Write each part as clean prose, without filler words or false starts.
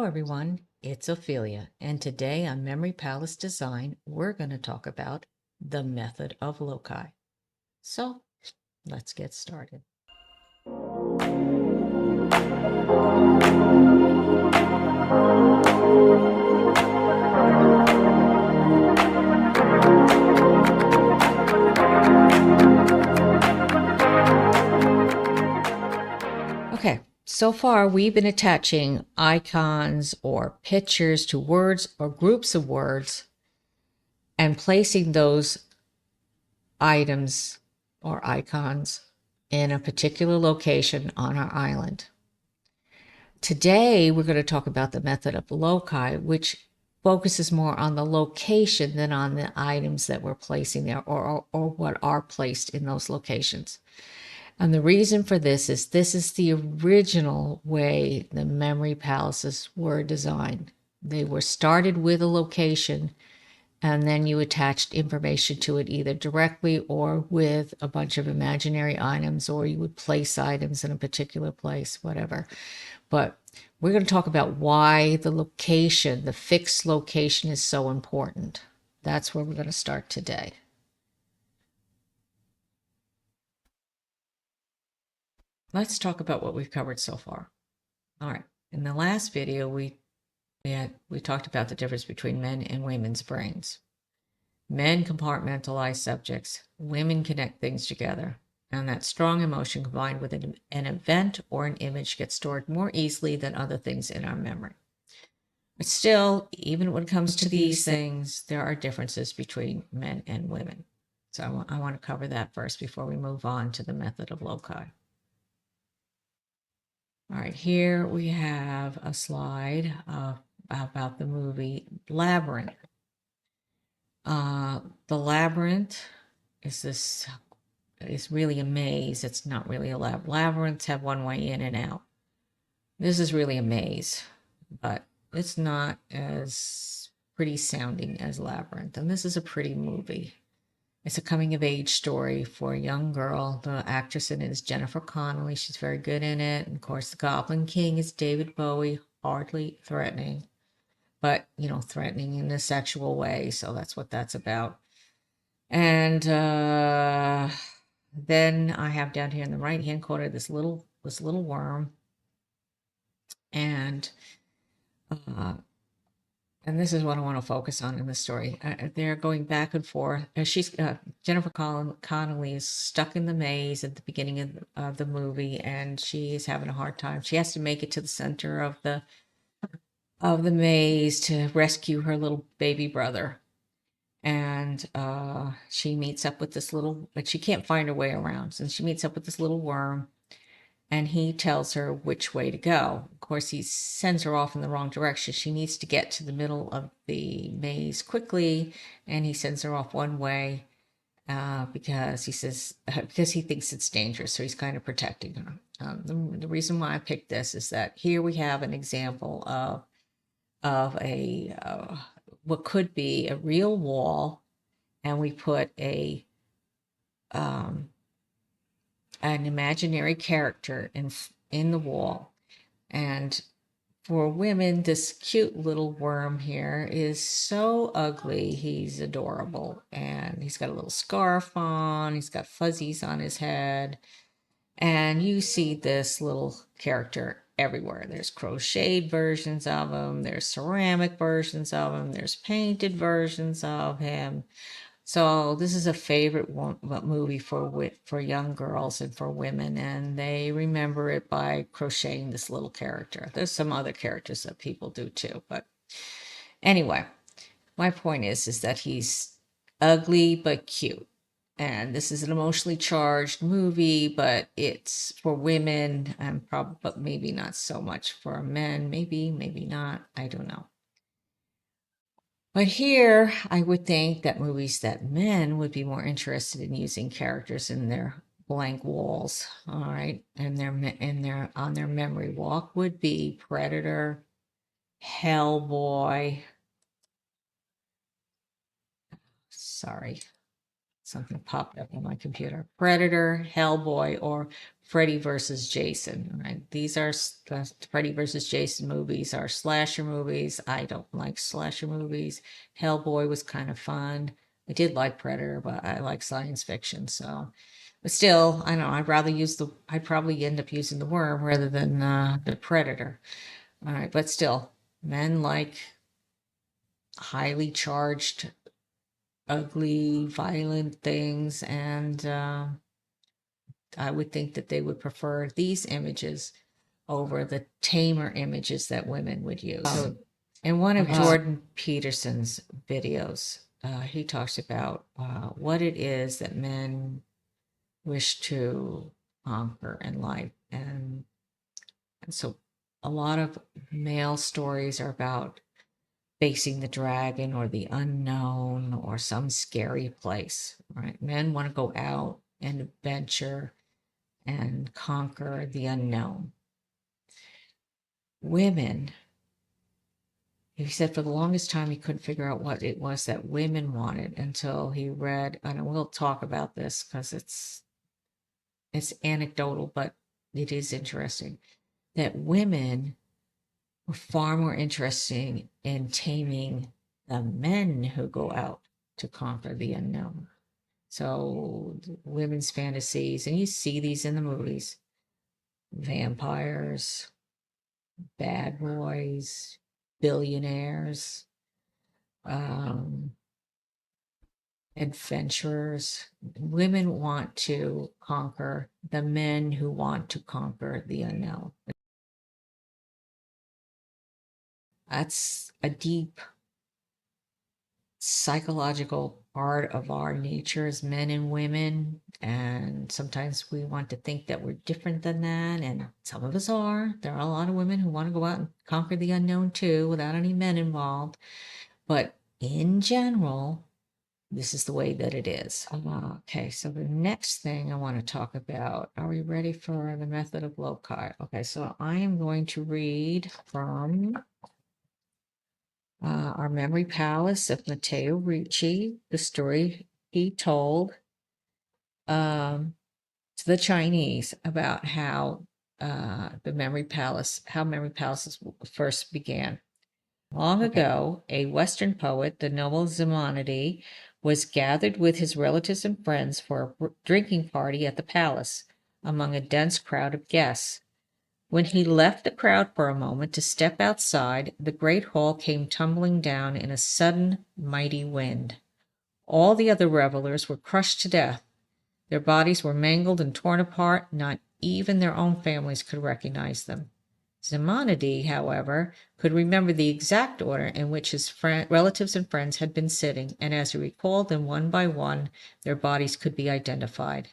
everyone, it's Ophelia, and today on Memory Palace Design, we're going to talk about the method of loci. So let's get started. Okay, so far we've been attaching icons or pictures to words or groups of words and placing those items or icons in a particular location on our island. Today, we're going to talk about the method of loci, which focuses more on the location than on the items that we're placing there or what are placed in those locations. And the reason for this is the original way the memory palaces were designed. They were started with a location, and then you attached information to it either directly or with a bunch of imaginary items, or you would place items in a particular place, whatever. But we're going to talk about why the location, the fixed location, is so important. That's where we're going to start today. Let's talk about what we've covered so far. All right. In the last video, we talked about the difference between men and women's brains. Men compartmentalize subjects. Women connect things together. And that strong emotion combined with an event or an image gets stored more easily than other things in our memory. But still, even when it comes to these things, there are differences between men and women. So I want to cover that first before we move on to the method of loci. All right, here we have a slide about the movie Labyrinth. The labyrinth is really a maze. It's not really a lab. Labyrinths have one way in and out. This is really a maze, but it's not as pretty sounding as Labyrinth. And this is a pretty movie. It's a coming of age story for a young girl. The actress in it is Jennifer Connelly. She's very good in it. And of course, the Goblin King is David Bowie, hardly threatening, but threatening in a sexual way. So that's what that's about. And then I have down here in the right-hand corner this little worm, and this is what I want to focus on in the story. They're going back and forth. Jennifer Connelly is stuck in the maze at the beginning of the movie, and she's having a hard time. She has to make it to the center of the maze to rescue her little baby brother. And she meets up with this but she can't find her way around. And she meets up with this little worm, and he tells her which way to go. Of course, he sends her off in the wrong direction. She needs to get to the middle of the maze quickly, and he sends her off one way because he thinks it's dangerous. So he's kind of protecting her. The reason why I picked this is that here we have an example of a what could be a real wall, and we put an imaginary character in the wall. And for women, this cute little worm here is so ugly. He's adorable, and he's got a little scarf on. He's got fuzzies on his head, and you see this little character everywhere. There's crocheted versions of him, there's ceramic versions of him, there's painted versions of him. So this is a favorite movie for young girls and for women, and they remember it by crocheting this little character. There's some other characters that people do too, but anyway, my point is that he's ugly but cute. And this is an emotionally charged movie, but it's for women, and but maybe not so much for men. Maybe not. I don't know. But here, I would think that movies that men would be more interested in using characters in their blank walls, all right, and on their memory walk would be Predator, Hellboy. Sorry. Something popped up on my computer. Predator, Hellboy, or Freddy versus Jason. Right? These are the Freddy versus Jason movies are slasher movies. I don't like slasher movies. Hellboy was kind of fun. I did like Predator, but I like science fiction. So, but still, I don't know. I'd probably end up using the worm rather than the Predator. All right, but still, men like highly charged, ugly, violent things, and I would think that they would prefer these images over the tamer images that women would use. So, in one of Jordan Peterson's videos, he talks about what it is that men wish to conquer in life, and so a lot of male stories are about facing the dragon or the unknown or some scary place, right? Men want to go out and adventure and conquer the unknown. Women, he said for the longest time he couldn't figure out what it was that women wanted until he read, and we'll talk about this because it's anecdotal, but it is interesting, that women were far more interesting in taming the men who go out to conquer the unknown. So women's fantasies, and you see these in the movies, vampires, bad boys, billionaires, um, adventurers. Women want to conquer the men who want to conquer the unknown. That's a deep psychological part of our nature as men and women, and sometimes we want to think that we're different than that, and some of us are. There are a lot of women who want to go out and conquer the unknown too without any men involved, but in general this is the way that it is. Okay, so the next thing I want to talk about, are we ready for the method of Loci? Okay, so I am going to read from our Memory Palace of Matteo Ricci, the story he told to the Chinese about how Memory Palaces first began. Long ago, a Western poet, the noble Simonides, was gathered with his relatives and friends for a drinking party at the palace, among a dense crowd of guests. When he left the crowd for a moment to step outside, the great hall came tumbling down in a sudden, mighty wind. All the other revelers were crushed to death. Their bodies were mangled and torn apart. Not even their own families could recognize them. Simonides, however, could remember the exact order in which his relatives and friends had been sitting, and as he recalled them one by one, their bodies could be identified.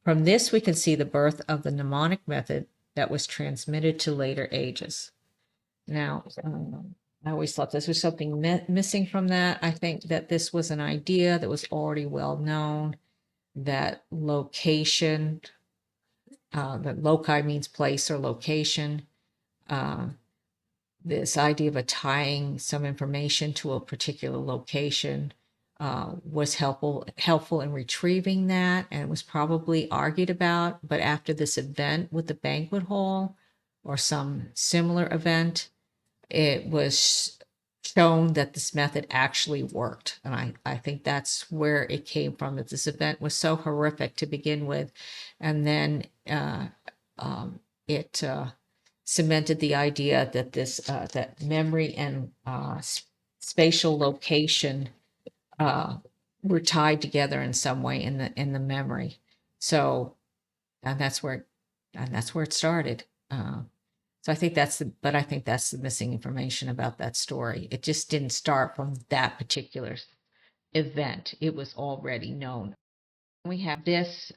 From this, we can see the birth of the mnemonic method that was transmitted to later ages. Now, I always thought this was something missing from that. I think that this was an idea that was already well known, that location, that loci means place or location. This idea of tying some information to a particular location was helpful in retrieving that, and it was probably argued about. But after this event with the banquet hall or some similar event, it was shown that this method actually worked. And I think that's where it came from, that this event was so horrific to begin with. And then it cemented the idea that that memory and spatial location were tied together in some way in the memory. So, and that's where it started. So I think that's the missing information about that story. It just didn't start from that particular event. It was already known. We have this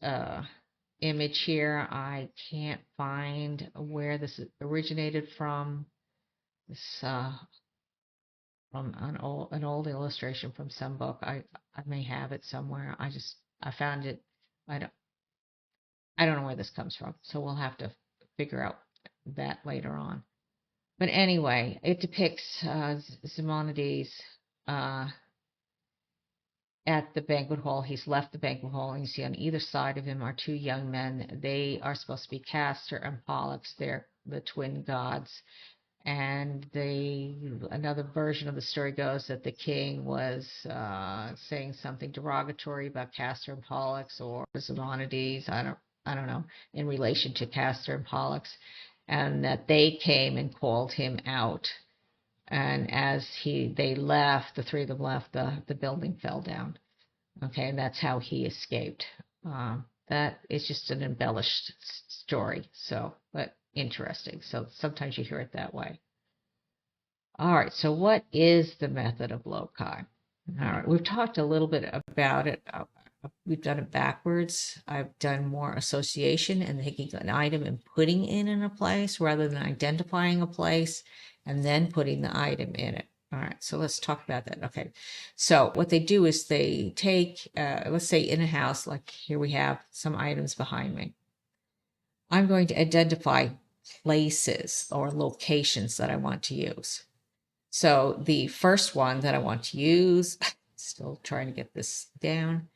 image here. I can't find where this originated from. This from an old illustration from some book. I may have it somewhere. I found it. I don't I don't know where this comes from. So we'll have to figure out that later on. But anyway, it depicts Simonides, at the banquet hall. He's left the banquet hall, and you see on either side of him are two young men. They are supposed to be Castor and Pollux. They're the twin gods. And another version of the story goes that the king was saying something derogatory about Castor and Pollux, or Simonides, I don't know, in relation to Castor and Pollux, and that they came and called him out. And as they left, the three of them left, the building fell down. Okay, and that's how he escaped. That is just an embellished story, so, but interesting. So sometimes you hear it that way. All right, so what is the method of loci? All right, we've talked a little bit about it. We've done it backwards. I've done more association and taking an item and putting it in a place rather than identifying a place and then putting the item in it. All right, so let's talk about that. Okay, so what they do is they take, let's say in a house, like here we have some items behind me. I'm going to identify places or locations that I want to use. So the first one that I want to use, still trying to get this down,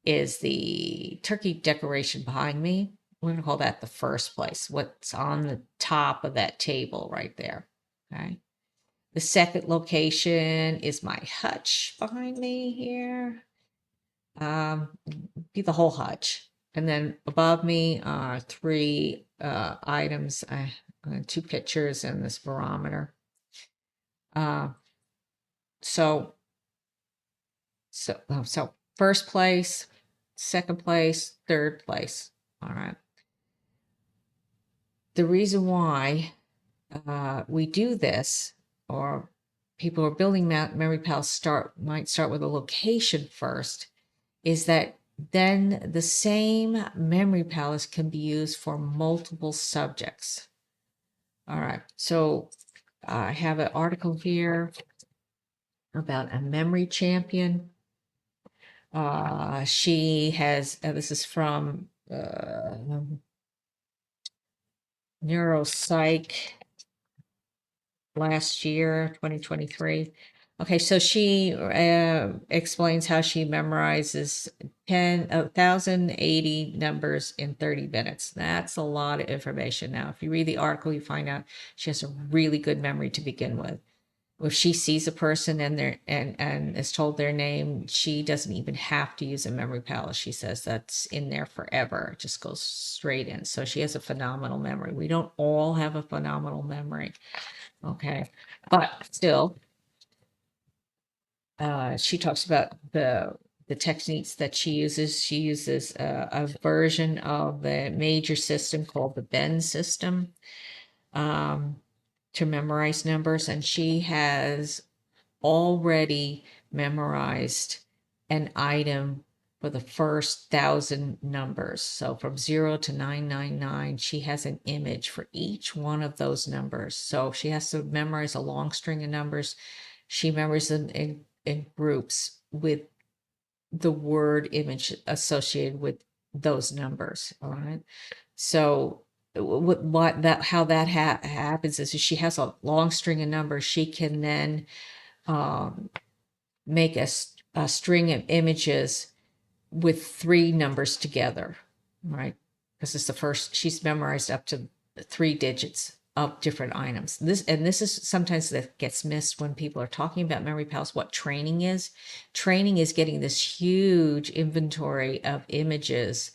is the turkey decoration behind me. We're going to call that the first place, what's on the top of that table right there. Okay. The second location is my hutch behind me here. Be the whole hutch. And then above me are three items, two pictures and this barometer. So first place, second place, third place. All right. The reason why we do this, or people who are building memory pals might start with a location first, is that then the same memory palace can be used for multiple subjects. All right. So I have an article here about a memory champion. She has, this is from Neuropsych last year, 2023. Okay, so she explains how she memorizes 1,080 numbers in 30 minutes. That's a lot of information. Now, if you read the article, you find out she has a really good memory to begin with. If she sees a person and is told their name, she doesn't even have to use a memory palace. She says that's in there forever. It just goes straight in. So she has a phenomenal memory. We don't all have a phenomenal memory. Okay. But still, she talks about the techniques that she uses. She uses a version of the major system called the Bend system. To memorize numbers, and she has already memorized an item for the first 1,000 numbers. So from 0 to 999, she has an image for each one of those numbers. So if she has to memorize a long string of numbers, she memorizes them in groups with the word image associated with those numbers. All right. So how that happens is if she has a long string of numbers, she can then make a string of images with three numbers together, right? Because it's the first, she's memorized up to 3 digits of different items. This is sometimes that gets missed when people are talking about memory palace. What training is getting this huge inventory of images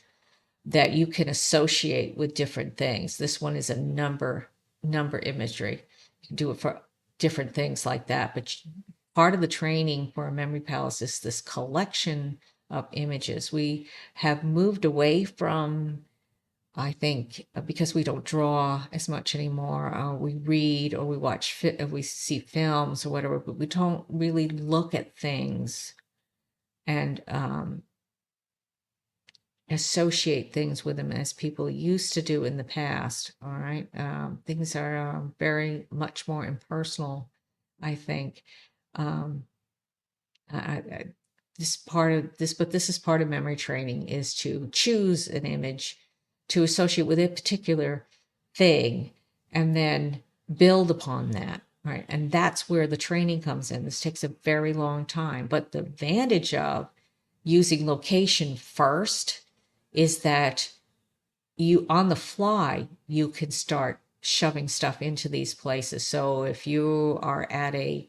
that you can associate with different things. This one is a number imagery. You can do it for different things like that. But part of the training for a memory palace is this collection of images. We have moved away from, I think, because we don't draw as much anymore. We read or we watch, we see films or whatever, but we don't really look at things and associate things with them as people used to do in the past. All right. Things are very much more impersonal, I think. This is part of memory training, is to choose an image to associate with a particular thing and then build upon that. Right. And that's where the training comes in. This takes a very long time. But the advantage of using location first is that you, on the fly, you can start shoving stuff into these places. So if you are at a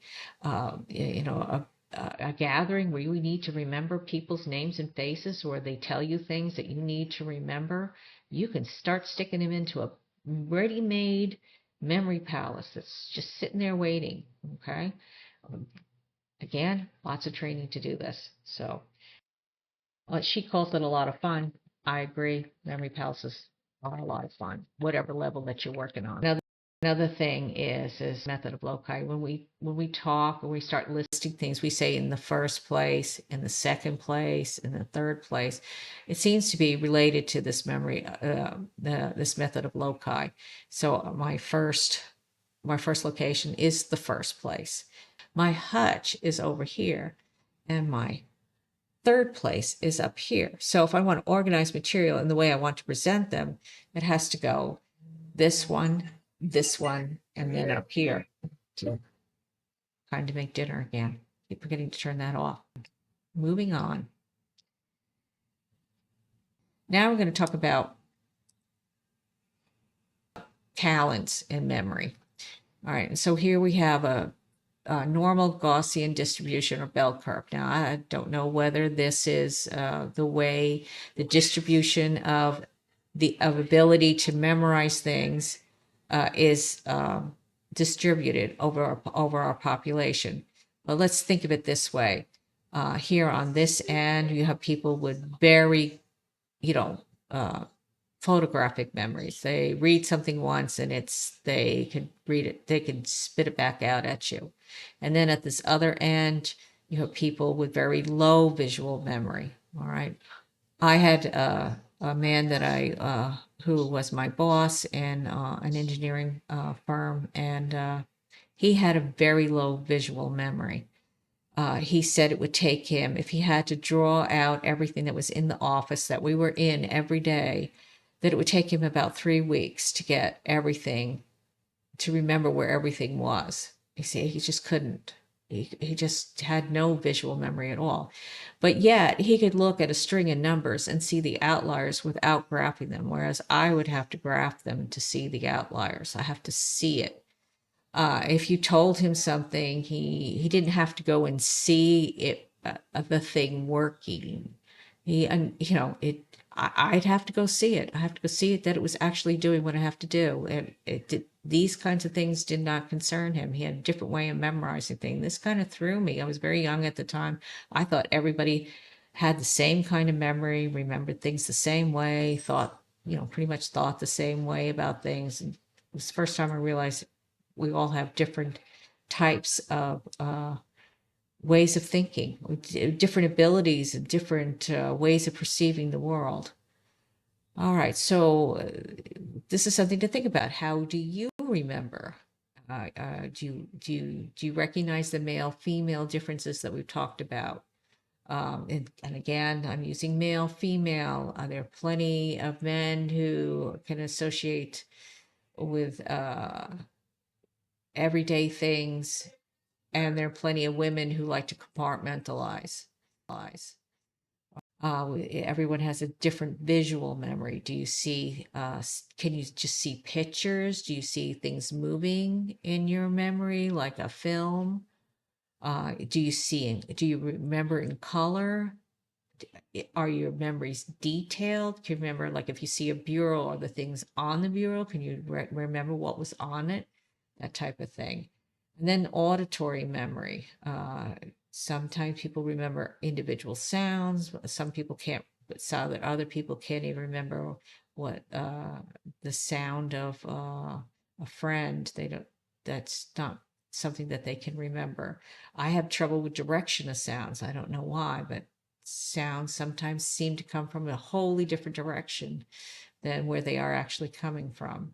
a gathering where you need to remember people's names and faces, or they tell you things that you need to remember, you can start sticking them into a ready-made memory palace that's just sitting there waiting. Okay. Again, lots of training to do this. So she calls it a lot of fun. I agree. Memory palaces are a lot of fun, whatever level that you're working on. Another thing is method of loci. When we talk or we start listing things, we say in the first place, in the second place, in the third place. It seems to be related to this memory, this method of loci. So my first location is the first place. My hutch is over here, and my third place is up here. So if I want to organize material in the way I want to present them, it has to go this one, and then up here. Trying to make dinner again. Keep forgetting to turn that off. Moving on. Now we're going to talk about talents in memory. All right, so here we have a normal Gaussian distribution or bell curve. Now, I don't know whether this is the way the distribution of ability to memorize things is distributed over our population. But let's think of it this way. Here on this end, you have people with very, photographic memories. They read something once and they can read it, they can spit it back out at you. And then at this other end, you have people with very low visual memory. All right. I had a man that who was my boss in an engineering firm, and he had a very low visual memory. He said it would take him, if he had to draw out everything that was in the office that we were in every day, that it would take him about 3 weeks to get everything, to remember where everything was. You see, he just couldn't. He just had no visual memory at all. But yet, he could look at a string of numbers and see the outliers without graphing them, whereas I would have to graph them to see the outliers. I have to see it. If you told him something, he didn't have to go and see it, the thing working. And I'd have to go see it. I have to go see it that it was actually doing what I have to do. And these kinds of things did not concern him. He had a different way of memorizing things. This kind of threw me. I was very young at the time. I thought everybody had the same kind of memory, remembered things the same way, pretty much thought the same way about things. And it was the first time I realized we all have different types of ways of thinking, different abilities, and different ways of perceiving the world. All right, so this is something to think about. How do you remember? Do you recognize the male-female differences that we've talked about? And again, I'm using male, female. There are plenty of men who can associate with everyday things, and there are plenty of women who like to compartmentalize. Everyone has a different visual memory. Do you see, can you just see pictures? Do you see things moving in your memory like a film? Do you remember in color? Are your memories detailed? Can you remember, like if you see a bureau or the things on the bureau, can you remember what was on it? That type of thing. And then auditory memory. Sometimes people remember individual sounds. Some people can't, but other people can't even remember what the sound of a friend. They don't. That's not something that they can remember. I have trouble with direction of sounds. I don't know why, but sounds sometimes seem to come from a wholly different direction than where they are actually coming from.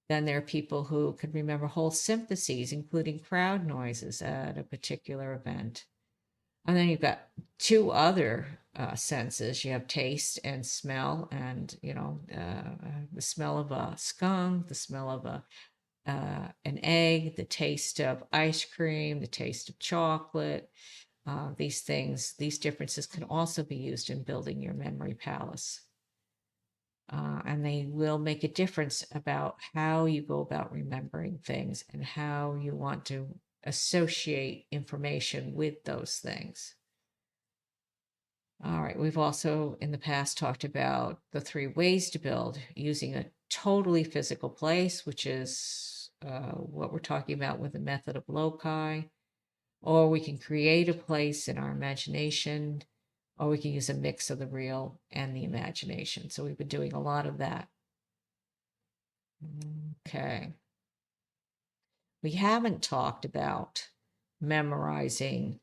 Then there are people who can remember whole symphyses, including crowd noises at a particular event. And then you've got two other senses. You have taste and smell, and the smell of a skunk, the smell of an egg, the taste of ice cream, the taste of chocolate, these things, these differences can also be used in building your memory palace. And they will make a difference about how you go about remembering things and how you want to associate information with those things. All right, we've also in the past talked about the 3 ways to build using a totally physical place, which is what we're talking about with the method of Loci, or we can create a place in our imagination, or we can use a mix of the real and the imagination. So we've been doing a lot of that. Okay. We haven't talked about memorizing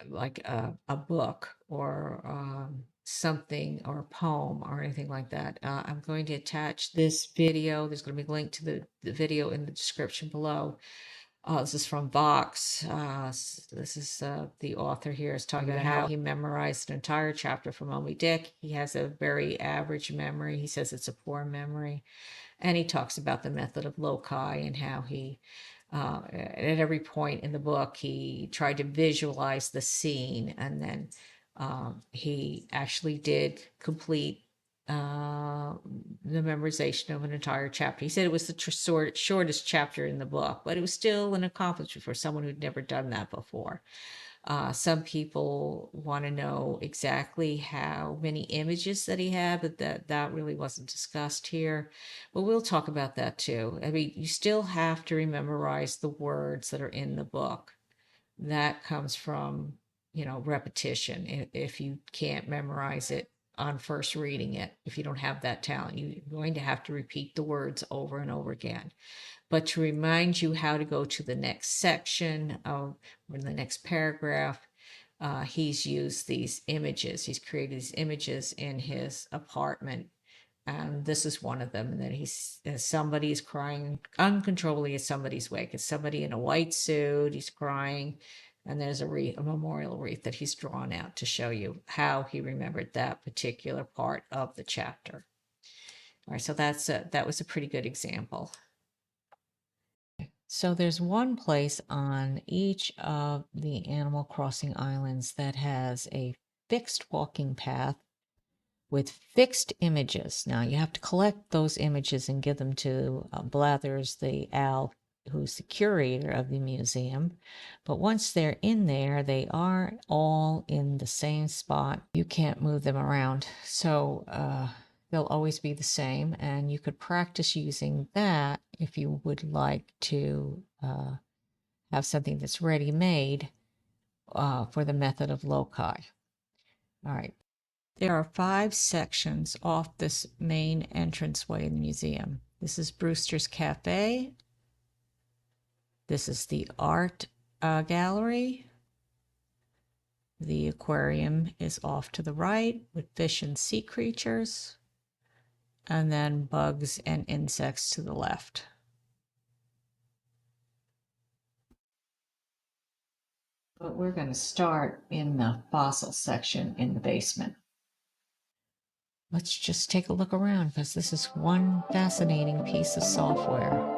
like a book or something or a poem or anything like that. I'm going to attach this video. There's going to be a link to the video in the description below. This is from Vox. This is the author here is talking about how he memorized an entire chapter from Moby Dick. He has a very average memory. He says it's a poor memory. And he talks about the method of Loci and how he, at every point in the book, he tried to visualize the scene. And then he actually did complete the memorization of an entire chapter. He said it was the shortest chapter in the book, but it was still an accomplishment for someone who'd never done that before. Some people want to know exactly how many images that he had, but that really wasn't discussed here. But we'll talk about that too. I mean, you still have to memorize the words that are in the book. That comes from, repetition. If you can't memorize it on first reading it, if you don't have that talent, you're going to have to repeat the words over and over again. But to remind you how to go to the next section or the next paragraph, he's used these images. He's created these images in his apartment. And this is one of them. And then somebody's crying uncontrollably as somebody's wake. It's somebody in a white suit. He's crying. And there's a memorial wreath that he's drawn out to show you how he remembered that particular part of the chapter. All right, so that was a pretty good example. So there's one place on each of the Animal Crossing islands that has a fixed walking path with fixed images. Now you have to collect those images and give them to Blathers, the owl, who's the curator of the museum. But once they're in there, they are all in the same spot. You can't move them around. So they'll always be the same, and you could practice using that if you would like to have something that's ready-made for the method of Loci. All right. There are 5 sections off this main entranceway in the museum. This is Brewster's Cafe. This is the art gallery. The aquarium is off to the right with fish and sea creatures. And then bugs and insects to the left. But we're going to start in the fossil section in the basement. Let's just take a look around because this is one fascinating piece of software.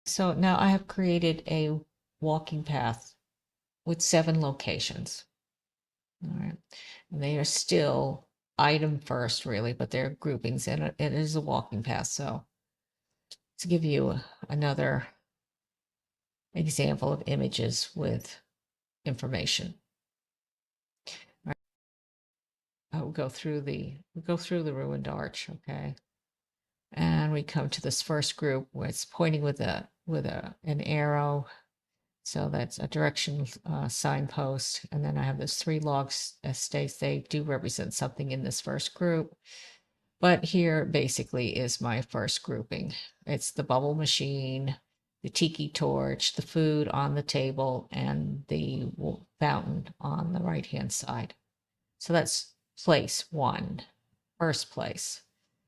So now I have created a walking path with 7 locations. All right. And they are still item first, really, but they're groupings, and it is a walking path. So to give you another example of images with information. All right. We'll go through the ruined arch, okay? And we come to this first group where it's pointing with an arrow. So that's a direction signpost. And then I have those 3 logs states. They do represent something in this first group. But here basically is my first grouping. It's the bubble machine, the tiki torch, the food on the table, and the fountain on the right-hand side. So that's place 1, first place.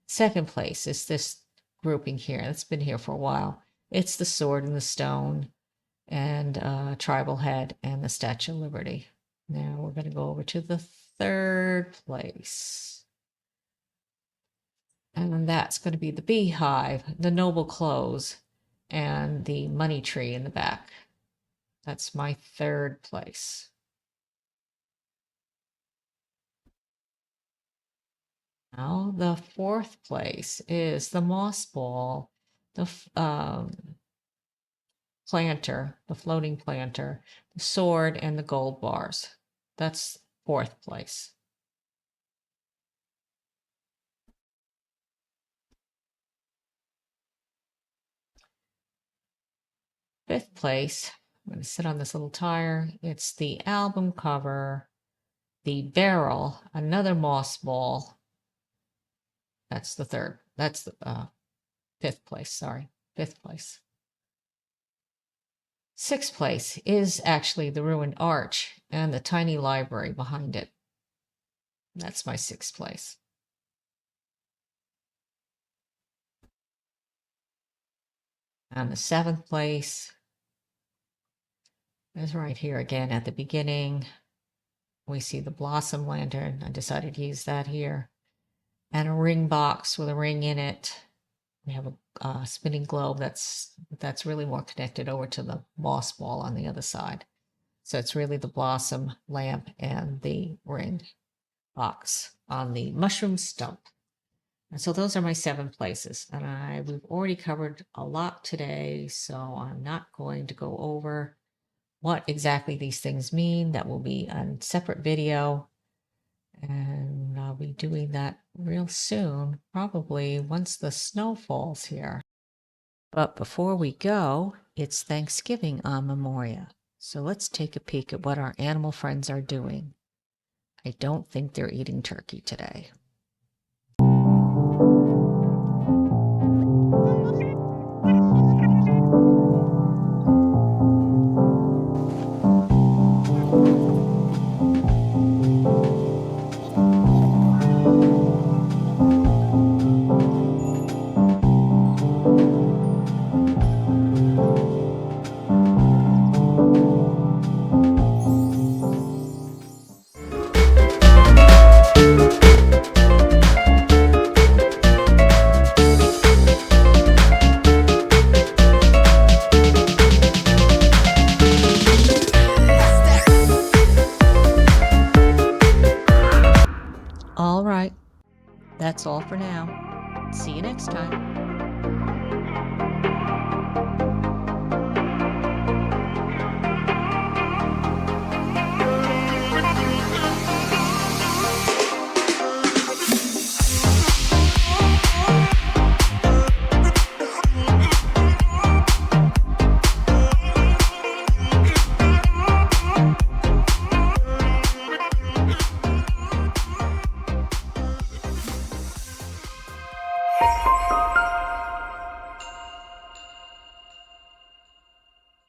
Second place is this grouping here. It's been here for a while. It's the sword and the stone, and tribal head, and the Statue of Liberty. Now we're going to go over to the third place. And that's going to be the beehive, the noble clothes, and the money tree in the back. That's my third place. Now the fourth place is the moss ball, the planter, the floating planter, the sword, and the gold bars. That's fourth place. Fifth place, I'm going to sit on this little tire. It's the album cover, the barrel, another moss ball. That's the third. That's the fifth place. Sorry, fifth place. Sixth place is actually the ruined arch and the tiny library behind it. That's my sixth place. And the seventh place is right here again at the beginning. We see the blossom lantern. I decided to use that here. And a ring box with a ring in it. We have a spinning globe that's really more connected over to the moss ball on the other side. So it's really the blossom lamp and the ring box on the mushroom stump. And so those are my 7 places. And we've already covered a lot today, so I'm not going to go over what exactly these things mean. That will be a separate video. And I'll be doing that real soon, probably once the snow falls here. But before we go, it's Thanksgiving on Memoria. So let's take a peek at what our animal friends are doing. I don't think they're eating turkey today. All right, that's all for now. See you next time.